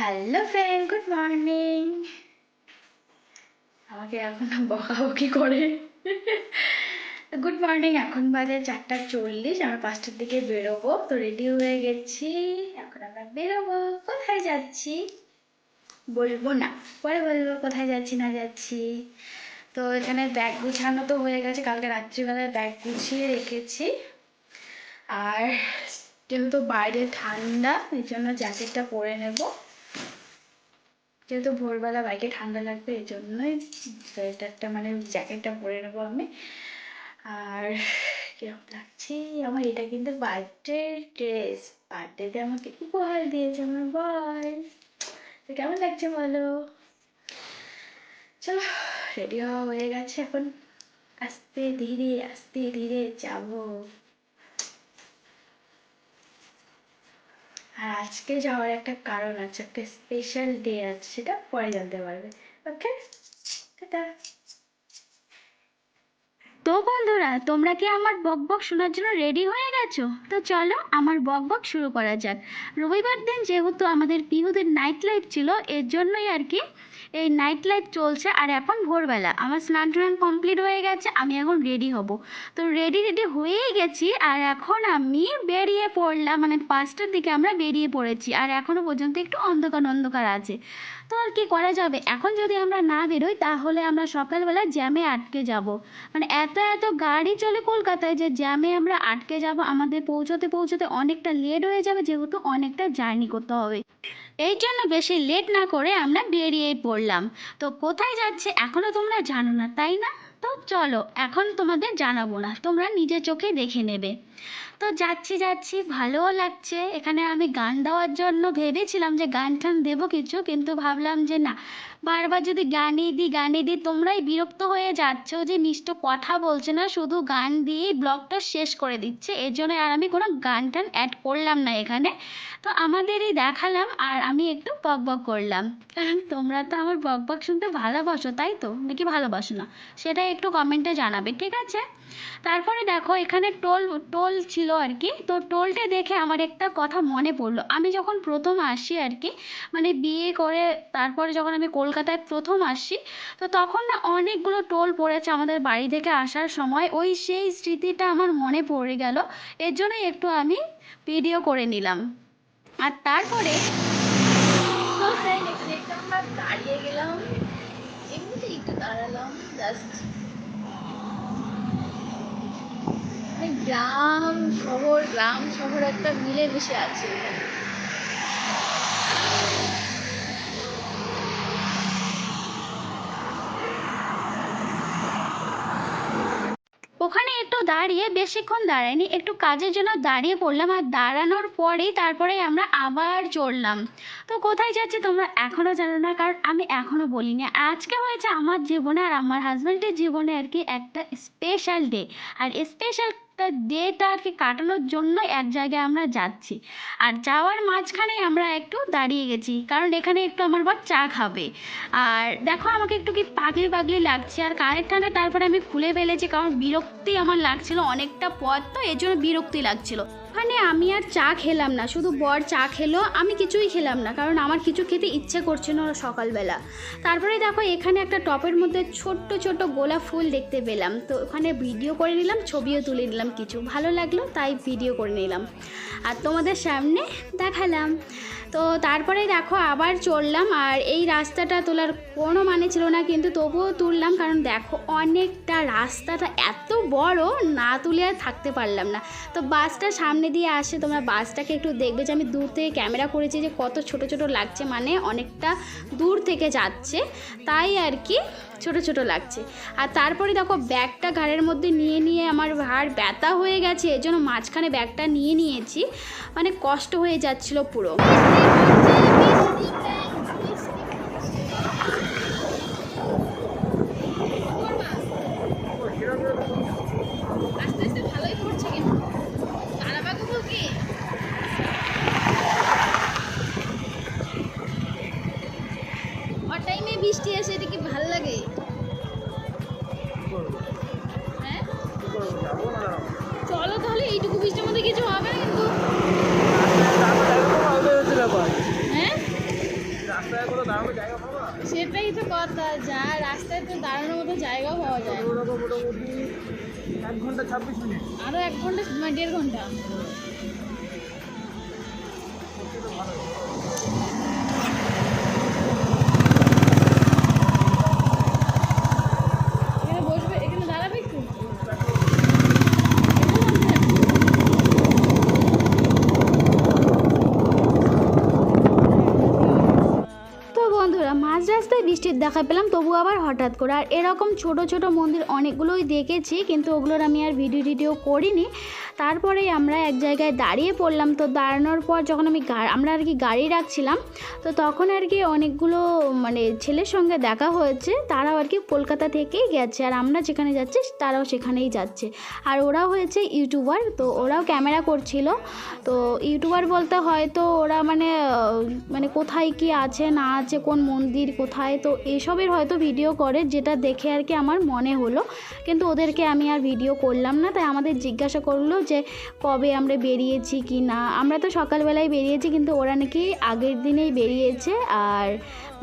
Hello friend, good morning. আমাকে এখন বকাবকি করে। Good morning. এখন বাজে 4:40। আমরা 5টার দিকে বেরোবো, তো রেডি হয়ে গেছি। এখন আমরা বেরোবো। কোথায় যাচ্ছি বলবো না, পরে বলবো কোথায় যাচ্ছি না যাচ্ছি। তো এখানে ব্যাগ গুছানো তো হয়ে গেছে, কালকে রাত্রিবেলায় ব্যাগ গুছিয়ে রেখেছি। আর যেহেতু বাইরে ঠান্ডা, এই জন্য জ্যাকেটটা পরে নেবো। যেহেতু ভোরবেলা বাইকে ঠান্ডা লাগবে, এই জন্যই সোয়েটারটা মানে জ্যাকেটটা পরে নেবো আমি। আর কিরকম লাগছে, আমার এটা কিন্তু বার্থডে ড্রেস। বার্থডেতে আমাকে উপহার দিয়েছে আমার বর। তো কেমন লাগছে বলো? চলো, রেডি হওয়া হয়ে গেছে, এখন আস্তে ধীরে যাবো। আর আজকে যাওয়ার একটা কারণ আছে, একটা স্পেশাল ডে আছে, সেটা পরে জানতে পারবে। ওকে, টাটা। তো বন্ধুরা, তোমরা কি আমার বকবক শোনার জন্য রেডি হয়ে গেছো? তো চলো আমার বকবক শুরু করা যাক। রবিবার দিন যেহেতু আমাদের পিহুদের নাইট লাইফ ছিল, এর জন্যই আর কি এই নাইট লাইফ চলছে। আর এখন ভোরবেলা আমার স্নান টান কমপ্লিট হয়ে গেছে, আমি এখন রেডি হব। তো রেডি হয়েই গেছি, আর এখন আমি বেরিয়ে পড়লাম, মানে 5টার দিকে আমরা বেরিয়ে পড়েছি। আর এখনও পর্যন্ত একটু অন্ধকার অন্ধকার আছে। তো আর কি করা যাবে, এখন যদি আমরা না বেরোই তাহলে আমরা সকালবেলা জ্যামে আটকে যাব। মানে এত এত গাড়ি চলে কলকাতায় যে জ্যামে আমরা আটকে যাব, আমাদের পৌঁছতে পৌঁছতে অনেকটা লেট হয়ে যাবে, যেহেতু অনেকটা জার্নি করতে হবে। এই জন্য বেশি লেট না করে আমরা বেরিয়ে পড়লাম। তো কোথায় যাচ্ছে এখনো তোমরা জানো না, তাই না? তো চলো, এখন তোমাদের জানাবো না, তোমরা নিজের চোখে দেখে নেবে। তো যাচ্ছি যাচ্ছি, ভালোও লাগছে। এখানে আমি গান দেওয়ার জন্য ভেবেছিলাম যে গান টান দেবো কিছু, কিন্তু ভাবলাম যে না, বারবার যদি গানই দিই তোমরাই বিরক্ত হয়ে যাচ্ছ যে মিষ্ট কথা বলছে না, শুধু গান দিয়েই ব্লগটা শেষ করে দিচ্ছে। এর জন্য আর আমি কোনো গান টান অ্যাড করলাম না এখানে। তো আমাদেরই দেখালাম, আর আমি একটু বকবক করলাম, কারণ তোমরা তো আমার বকবক শুনতে ভালোবাসো, তাই তো? নাকি ভালোবাসো না, সেটা একটু কমেন্টে জানাবে, ঠিক আছে? তারপরে দেখো এখানে টোল টোল ছিল আর কি। তো টোলটা দেখে আমার একটা কথা মনে পড়লো, আমি যখন প্রথম আসি আর কি, মানে বিয়ে করে তারপরে যখন আমি কলকাতায় প্রথম আসি, তো তখন না অনেকগুলো টোল পড়েছে আমাদের বাড়ি থেকে আসার সময়। ওই সেই স্মৃতিটা আমার মনে পড়ে গেল, এর জন্যই একটু আমি ভিডিও করে নিলাম। আর তারপরে একটু আমরা দাঁড়িয়ে গেলাম, এমনিতেই একটু দাঁড়ালাম জাস্ট। মানে গ্রাম শহর একটা মিলেমিশে আছে এখানে। ওখানে একটু দাঁড়িয়ে, বেশিক্ষণ দাঁড়াইনি, একটু কাজের জন্য দাঁড়িয়ে পড়লাম। আর দাঁড়ানোর পরেই তারপরে আমরা আবার চললাম। তো কোথায় যাচ্ছি তোমরা এখনও জানো না, কারণ আমি এখনও বলিনি। আজকে হয়েছে আমার জীবনে আর আমার হাজব্যান্ডের জীবনে আর কি একটা স্পেশাল ডে। আর স্পেশাল ডেটা আর কি কাটানোর জন্য এক জায়গায় আমরা যাচ্ছি। আর যাওয়ার মাঝখানে আমরা একটু দাঁড়িয়ে গেছি, কারণ এখানে একটু আমার বর চা খাবে। আর দেখো আমাকে একটু কি পাগলি পাগলি লাগছে, আর কানের ঠান্ডা তারপরে আমি খুলে ফেলেছি, কারণ বিরক্তি আমার লাগছিল, অনেকটা পথ তো এর জন্য বিরক্তি লাগছিল। ওখানে আমি আর চা খেলাম না, শুধু বর চা খেলো, আমি কিছুই খেলাম না, কারণ আমার কিছু খেতে ইচ্ছে করছে না সকালবেলা। তারপরে দেখো এখানে একটা টপের মধ্যে ছোট্ট ছোট্ট গোলাপ ফুল দেখতে পেলাম, তো ওখানে ভিডিও করে নিলাম, ছবিও তুলে নিলাম, কিছু ভালো লাগলো তাই ভিডিও করে নিলাম আর তোমাদের সামনে দেখালাম। তো তারপরে দেখো আবার চললাম, আর এই রাস্তাটা তোলার কোনো মানে ছিল না, কিন্তু তবুও তুললাম, কারণ দেখো অনেকটা রাস্তাটা এত বড়, না তুলে আর থাকতে পারলাম না। তো বাসটা সামনে দিয়ে আসে, তোমরা বাসটাকে একটু দেখবে যে আমি দূর থেকে ক্যামেরা করেছি যে কত ছোট ছোট লাগছে, মানে অনেকটা দূর থেকে যাচ্ছে, তাই আর কি ছোট ছোট লাগছে। আর তারপরে দেখো ব্যাগটা ঘাড়ের মধ্যে নিয়ে নিয়ে আমার ঘাড় ব্যথা হয়ে গেছে, এর জন্য মাঝখানে ব্যাগটা নিয়ে নিয়েছি, মানে কষ্ট হয়ে যাচ্ছিল পুরো। আস্তে আস্তে ভালোই পড়ছে, কিন্তু দাঁড়াবাবু কি টাইমে বৃষ্টি আসে, এটা কি ভাল লাগে? হ্যাঁ চলো তাহলে, এইটুকু বৃষ্টির মধ্যে কিছু হবে না কিন্তু। হ্যাঁ সেটাই তো কথা, যা রাস্তায় তো দাঁড়ানোর মতো জায়গাও পাওয়া যায়। মোটামুটি 1 ঘন্টা 26 মিনিট, আরও 1 ঘন্টা, 1.5 ঘন্টা। এখানে বসবে, এখানে দাঁড়াবে একটু। তো বন্ধুরা, মাঝ রাস্তায় বৃষ্টির দেখা পেলাম, তবু আবার হঠাৎ করে। আর এরকম ছোট ছোট মন্দির অনেকগুলোই দেখেছি, কিন্তু ওগুলোর আমি আর ভিডিও করিনি। তারপরেই আমরা এক জায়গায় দাঁড়িয়ে পড়লাম। তো দাঁড়ানোর পর যখন আমরা আর কি গাড়ি রাখছিলাম, তো তখন আর কি অনেকগুলো মানে ছেলের সঙ্গে দেখা হয়েছে। তারাও আর কি কলকাতা থেকেই গেছে, আর আমরা যেখানে যাচ্ছি তারাও সেখানেই যাচ্ছে। আর ওরাও হয়েছে ইউটিউবার, তো ওরাও ক্যামেরা করছিল। তো ইউটিউবার বলতে হয়তো ওরা মানে কোথায় কি আছে না আছে, কোন মন্দির কোথায়, তো এইসবের হয়তো ভিডিও করে, যেটা দেখে আর কি আমার মনে হলো। কিন্তু ওদেরকে আমি আর ভিডিও করলাম না। তাই আমাদের জিজ্ঞাসা করলো যে কবে আমরা বেরিয়েছি কি না। আমরা তো সকালবেলায় বেরিয়েছি, কিন্তু ওরা নাকি আগের দিনেই বেরিয়েছে। আর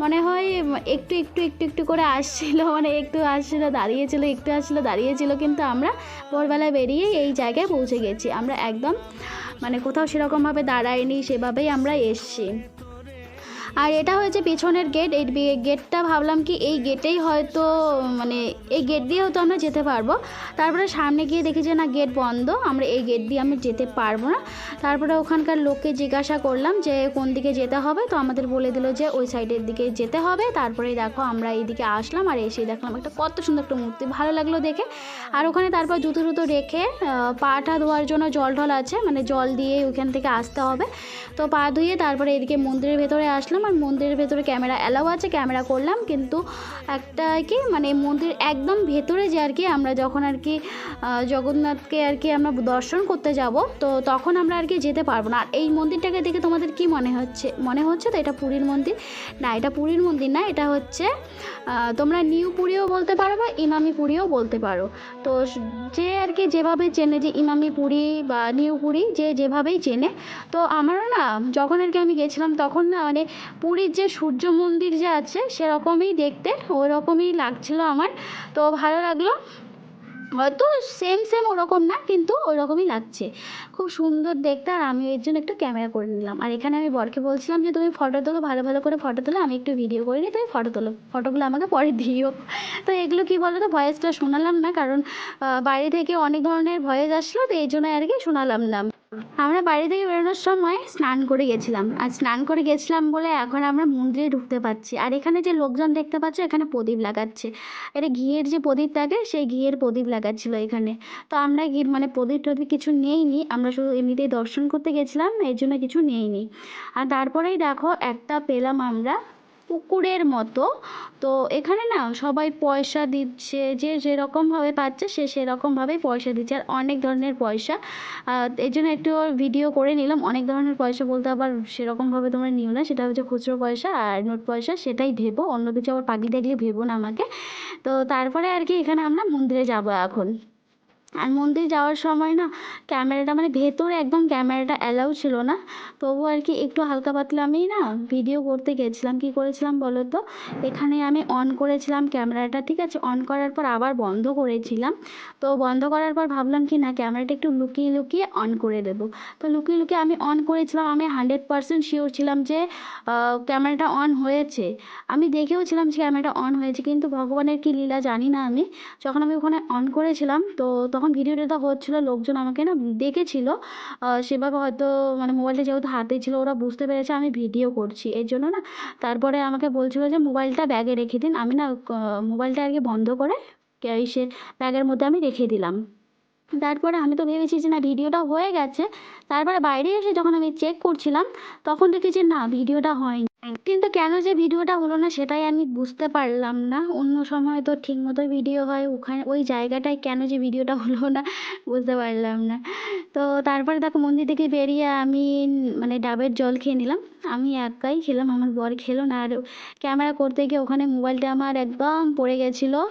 মনে হয় একটু একটু একটু একটু করে আসছিল, মানে একটু আসছিল দাঁড়িয়েছিল, একটু আসছিল দাঁড়িয়েছিল। কিন্তু আমরা ভোরবেলায় বেরিয়ে এই জায়গায় পৌঁছে গেছি। আমরা একদম মানে কোথাও সেরকমভাবে দাঁড়াইনি, সেভাবেই আমরা এসছি। আর এটা হয়েছে পেছনের গেট। এই গেটটা ভাবলাম কি এই গেটেই হয়তো মানে এই গেট দিয়ে হয়তো আমরা যেতে পারবো। তারপরে সামনে গিয়ে দেখি যে না, গেট বন্ধ, আমরা এই গেট দিয়ে আমি যেতে পারবো না। তারপরে ওখানকার লোককে জিজ্ঞাসা করলাম যে কোন দিকে যেতে হবে, তো আমাদের বলে দিল যে ওই সাইডের দিকে যেতে হবে। তারপরেই দেখো আমরা এইদিকে আসলাম, আর এসে দেখলাম একটা কত সুন্দর একটা মূর্তি, ভালো লাগলো দেখে। আর ওখানে তারপর জুতো রেখে পাটা ধোয়ার জন্য জল আছে, মানে জল দিয়ে ওখান থেকে আসতে হবে। তো পা ধুয়ে তারপরে এদিকে মন্দিরের ভেতরে আসলাম। আর মন্দিরের ভেতরে ক্যামেরা অ্যালাউ আছে, ক্যামেরা করলাম। কিন্তু একটা কি মানে মন্দির একদম ভেতরে যে আর কি আমরা যখন আর কি জগন্নাথকে আর কি আমরা দর্শন করতে যাব, তো তখন আমরা আর কি যেতে পারবো না। আর এই মন্দিরটাকে দেখে তোমাদের কি মনে হচ্ছে তো এটা পুরীর মন্দির? না, এটা পুরীর মন্দির না, এটা হচ্ছে তোমরা নিউ পুরীও বলতে পারো বা ইমামি পুরীও বলতে পারো। তো যে আর কি যেভাবে চেনে, যে ইমামি পুরী বা নিউ পুরী যে যেভাবেই চেনে। তো আমারও না যখন আর কি আমি গেছিলাম, তখন না মানে পুরীর যে সূর্য মন্দির যে আছে সেরকমই দেখতে, ওই রকমই লাগছিল আমার। তো ভালো লাগলো, হয়তো সেম ওরকম না, কিন্তু ওই রকমই লাগছে, খুব সুন্দর দেখতে। আর আমি এর জন্য একটু ক্যামেরা করে নিলাম। আর এখানে আমি বরকে বলছিলাম যে তুমি ফটো তোলো, ভালো ভালো করে ফটো তোলো, আমি একটু ভিডিও করে নিই, তুমি ফটো তোলো, ফটোগুলো আমাকে পরে দিও। তো এগুলো কী বলো তো, ভয়েসটা শোনালাম না, কারণ বাইরে থেকে অনেক ধরনের ভয়েস আসলো, তো এই জন্য আর কি শোনালাম না। আমরা বাড়ি থেকে বেরোনোর সময় স্নান করে গেছিলাম, আর স্নান করে গেছিলাম বলে এখন আমরা মন্দিরে ঢুকতে পারছি। আর এখানে যে লোকজন দেখতে পাচ্ছ, এখানে প্রদীপ লাগাচ্ছে। এটা ঘিয়ের যে প্রদীপ থাকে, সেই ঘিয়ের প্রদীপ লাগাচ্ছিল এখানে। তো আমরা মানে প্রদীপ টদীপ কিছু নেইনি, আমরা শুধু এমনিতেই দর্শন করতে গেছিলাম, এর জন্য কিছু নেইনি। আর তারপরেই দেখো একটা পেলাম আমরা পুকুরের মতো। তো এখানে না সবাই পয়সা দিচ্ছে, যে যেরকমভাবে পাচ্ছে সে সেরকমভাবেই পয়সা দিচ্ছে, আর অনেক ধরনের পয়সা। এই জন্য একটু ভিডিও করে নিলাম। অনেক ধরনের পয়সা বলতে আবার সেরকমভাবে তোমরা নিও না, সেটা হচ্ছে খুচরো পয়সা আর নোট পয়সা, সেটাই ভেবো, অন্য কিছু আবার পাখি দেখলে ভেবো না আমাকে। তো তারপরে আর কি এখানে আমরা মন্দিরে যাবো এখন। আর মন্দির যাওয়ার সময় না ক্যামেরাটা মানে ভেতরে একদম ক্যামেরাটা অ্যালাউ ছিল না, তবু আর কি একটু হালকা পাতলা আমি না ভিডিও করতে গেছিলাম। কী করেছিলাম বলো তো, এখানে আমি অন করেছিলাম ক্যামেরাটা, ঠিক আছে, অন করার পর আবার বন্ধ করেছিলাম। তো বন্ধ করার পর ভাবলাম কি না, ক্যামেরাটা একটু লুকিয়ে অন করে দেবো। তো লুকিয়ে আমি অন করেছিলাম। আমি 100% শিওর ছিলাম যে ক্যামেরাটা অন হয়েছে। আমি দেখেও ছিলাম যে ক্যামেরাটা অন হয়েছে, কিন্তু ভগবানের কী লীলা জানি না। আমি যখন আমি ওখানে অন করেছিলাম, তো তখন ভিডিওটা হচ্ছিলো, লোকজন আমাকে না দেখেছিল, সেভাবে হয়তো মানে মোবাইলটা যেহেতু হাতে ছিল, ওরা বুঝতে পেরেছে আমি ভিডিও করছি, এর জন্য না তারপরে আমাকে বলছিল যে মোবাইলটা ব্যাগে রেখে দিন। আমি না মোবাইলটা আর কি বন্ধ করে সে ব্যাগের মধ্যে আমি রেখে দিলাম। তারপরে আমি তো ভেবেছি যে না ভিডিওটা হয়ে গেছে। তারপরে বাইরে এসে যখন আমি চেক করছিলাম, তখন দেখি যে না ভিডিওটা হয়নি। কিন্তু কেন যে ভিডিওটা হলো না সেটাই আমি বুঝতে পারলাম না। অন্য সময় তো ঠিক মতোই ভিডিও হয়, ওখানে ওই জায়গাটায় কেন যে ভিডিওটা হলো না বুঝতে পারলাম না। তো তারপরে দেখো মন্দির থেকে বেরিয়ে আমি মানে ডাবের জল খেয়ে নিলাম। আমি একাই খেলাম, আমার বর খেলো না। আর ক্যামেরা করতে গিয়ে ওখানে মোবাইলটা আমার একদম পড়ে গেছিলো।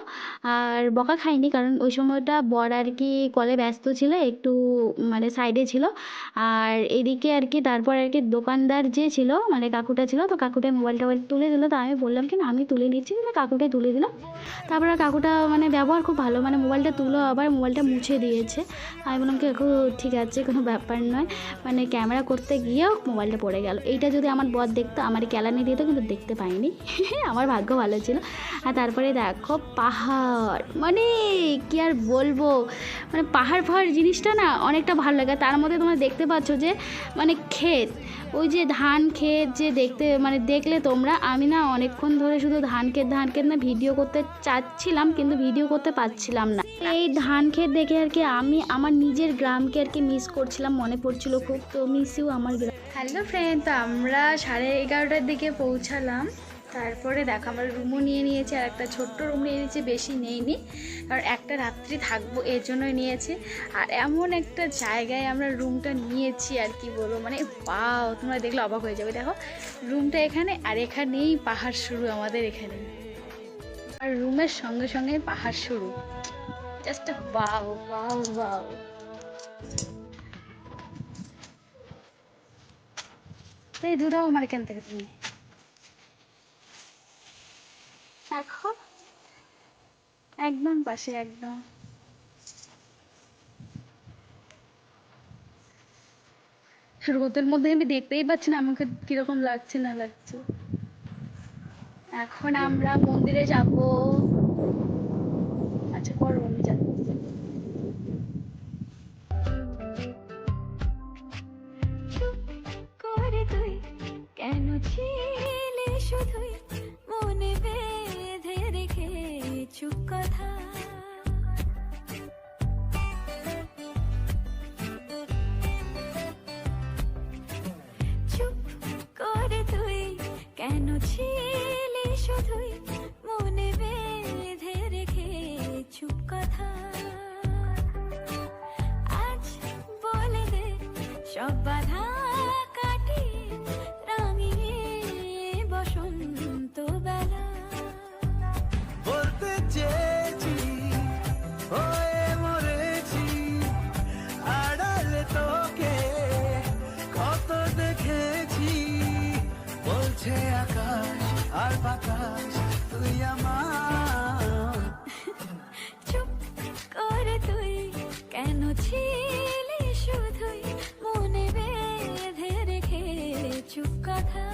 আর বকা খাইনি, কারণ ওই সময়টা বর আর কি কলে ব্যস্ত ছিল, একটু মানে সাইডে ছিল। আর এদিকে আর কি তারপর আর কি দোকানদার যে ছিল মানে কাকুটা ছিল, তো কাকুটা মোবাইলটা তুলে দিল। তো আমি বললাম কি না আমি তুলে নিচ্ছি, কিন্তু কাকুটাই তুলে দিল। তারপরে কাকুটা মানে ব্যবহার খুব ভালো, মানে মোবাইলটা তুলো আবার মোবাইলটা মুছে দিয়েছে। আমি বললাম কি কাকু ঠিক আছে, কোনো ব্যাপার নয়, মানে ক্যামেরা করতে গিয়েও মোবাইলটা পড়ে গেল। এইটা যদি আমার বর দেখতো আমার ক্যালানি দিত, কিন্তু দেখতে পাইনি। আমার ভাগ্য ভালো ছিল। আর তারপরে দেখো পাহাড়, মানে কি আর বলবো, মানে পাহাড় ফাহাড় জিনিসটা না অনেকটা ভালো লাগে। তার মধ্যে তোমরা দেখতে পাচ্ছ যে মানে ক্ষেত, ওই যে ধান ক্ষেত যে দেখতে মানে দেখলে তোমরা, আমি না অনেকক্ষণ ধরে শুধু ধান ক্ষেত না ভিডিও করতে চাচ্ছিলাম, কিন্তু ভিডিও করতে পারছিলাম না। এই ধান ক্ষেত দেখে আর কি আমি আমার নিজের গ্রামকে আর কি মিস করছিলাম, মনে পড়ছিল খুব। তো মিস ইউ আমার গ্রাম। হ্যালো ফ্রেন্ড, তো আমরা 11:30টার দিকে পৌঁছালাম। তারপরে দেখো আমরা রুমও নিয়ে নিয়েছি, আর একটা ছোট্ট রুম নিয়ে নিয়েছি, বেশি নেইনি, কারণ একটা রাত্রি থাকবো এর জন্যই নিয়েছি। আর এমন একটা জায়গায় আমরা রুমটা নিয়েছি আর কি বলবো, মানে বাও, তোমরা দেখলে অবাক হয়ে যাবে। দেখো রুমটা এখানে, আর এখানেই পাহাড় শুরু আমাদের এখানে, আর রুমের সঙ্গে সঙ্গে পাহাড় শুরু। জাস্ট বাও বাও বাও। তো এই দুটাও আমার এখান থেকে তুমি দেখো একদম পাশে একদম। রোদের মধ্যে আমি দেখতেই পাচ্ছি না আমাকে কিরকম লাগছে না লাগছে। এখন আমরা মন্দিরে যাব। আচ্ছা করো, আমি যাচ্ছি। চুপ করে তুই কেন ছিলে শুধুই মনে বেঁধে রেখে চুপ কথা। চুপ করে তুই কেন ছিলে শুধুই মনে বেঁধে রেখে চুপ কথা। আজ বলে দে সব বাধা কাটিয়ে রাঙিয়ে বসন্ত বেলা। বলতে চেয়েছি হয়ে মরেছি, আড়ালে তোকে কত দেখেছি, বলছে আকাশ আর বাতাস তুই আমার। চুপ করে তুই কেন ছিলি শুধুই মনে বেঁধে রেখে চুপ কথা।